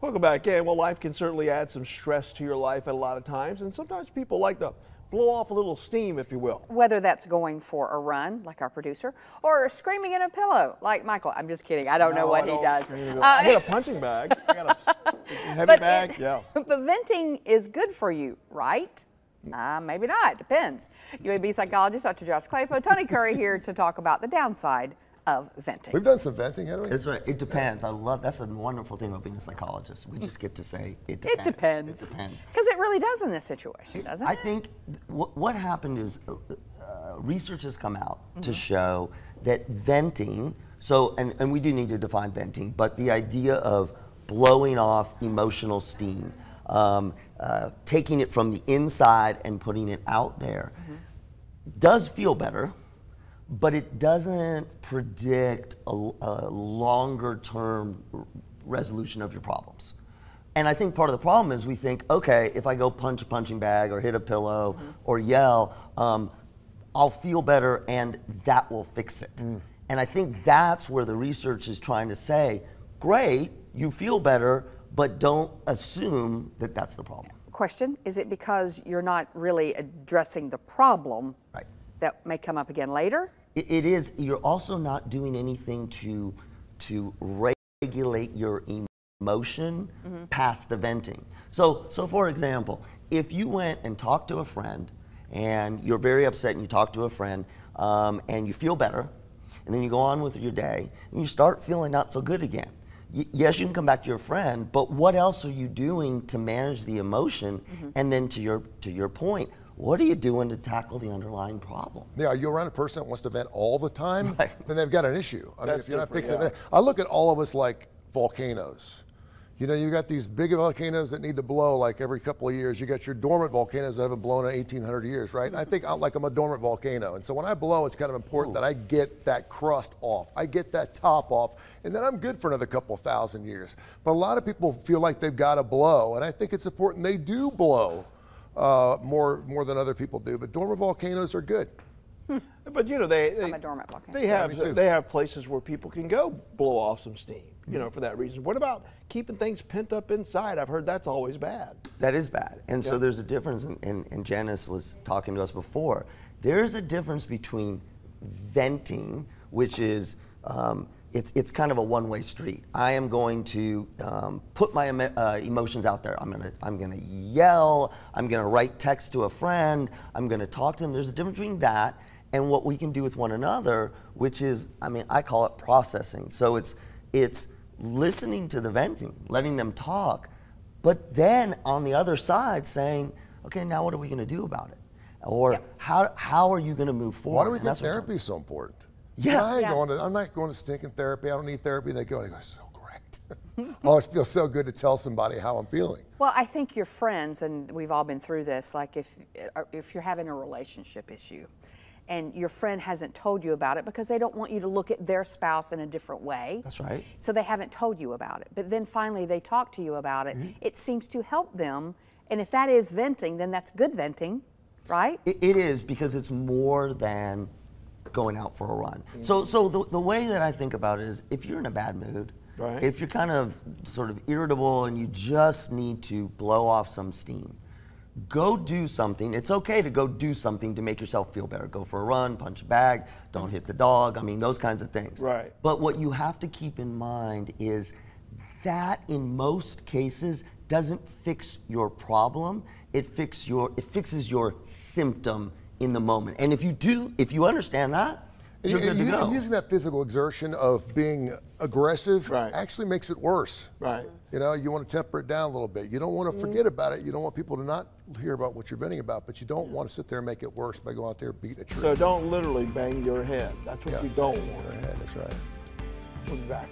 Welcome back in. Well, life can certainly add some stress to your life at a lot of times, and sometimes people like to blow off a little steam, if you will. Whether that's going for a run, like our producer, or screaming in a pillow, like Michael. I'm just kidding. I don't know what he does. I got a punching bag. I got a heavy bag. Yeah. But venting is good for you, right? Maybe not. Depends. UAB psychologist Dr. Josh Klapow, Tony Kurre here to talk about the downside of venting. We've done some venting, haven't we? That's right. It depends. I love that's a wonderful thing about being a psychologist. We just get to say it depends. It depends. It depends. Because it really does in this situation, doesn't it? I think what happened is research has come out to show that venting. So, and we do need to define venting, but the idea of blowing off emotional steam, taking it from the inside and putting it out there, does feel better. But it doesn't predict a longer-term resolution of your problems. And I think part of the problem is we think, okay, if I go punch a punching bag or hit a pillow or yell, I'll feel better and that will fix it. And I think that's where the research is trying to say, great, you feel better, but don't assume that that's the problem. Question, is it because you're not really addressing the problem that may come up again later? It is. You're also not doing anything to regulate your emotion past the venting. So for example, if you went and talked to a friend and you're very upset and you talk to a friend and you feel better and then you go on with your day and you start feeling not so good again. Yes, you can come back to your friend, but what else are you doing to manage the emotion? And then to your point, what are you doing to tackle the underlying problem? Yeah, are you around a person that wants to vent all the time? Right. Then they've got an issue. I mean, That's if you're not fixing different, it, I look at all of us like volcanoes. You know, you got these big volcanoes that need to blow like every couple of years. You got your dormant volcanoes that haven't blown in 1800 years, right? And I think I'm a dormant volcano. And so when I blow, it's kind of important that I get that crust off. I get that top off, and then I'm good for another couple thousand years. But a lot of people feel like they've got to blow, and I think it's important they do blow. More than other people do, but dormant volcanoes are good. But you know, I'm a dormant volcano. they have places where people can go blow off some steam, you know, for that reason. What about keeping things pent up inside? I've heard that's always bad. That is bad. And so there's a difference, and Janice was talking to us before. There's a difference between venting, which is it's kind of a one-way street. I am going to put my emotions out there. I'm gonna yell. I'm gonna write text to a friend. I'm gonna talk to them. There's a difference between that and what we can do with one another, which is, I call it processing. So it's listening to the venting, letting them talk, but then on the other side saying, okay, now what are we gonna do about it? Or how are you gonna move forward? Why do we think therapy is so important? Yeah. I'm not going to stinking therapy. I don't need therapy. They go, so great. Oh, it feels so good to tell somebody how I'm feeling. Well, I think your friends, and we've all been through this, like if you're having a relationship issue and your friend hasn't told you about it because they don't want you to look at their spouse in a different way. That's right. So they haven't told you about it. But then finally they talk to you about it. It seems to help them. And if that is venting, then that's good venting, right? It is, because it's more than going out for a run. So the way that I think about it is, if you're in a bad mood, if you're kind of sort of irritable and you just need to blow off some steam, go do something. It's okay to go do something to make yourself feel better. Go for a run, punch a bag, don't hit the dog, those kinds of things. Right. But what you have to keep in mind is that in most cases doesn't fix your problem. It fixes your symptom in the moment. And if you understand that, you're good to go. Using that physical exertion of being aggressive Right. actually makes it worse. Right. You know, you want to temper it down a little bit. You don't want to forget about it. You don't want people to not hear about what you're venting about, but you don't want to sit there and make it worse by going out there beating a tree. So don't literally bang your head. That's what you don't want. That's right. We'll be back.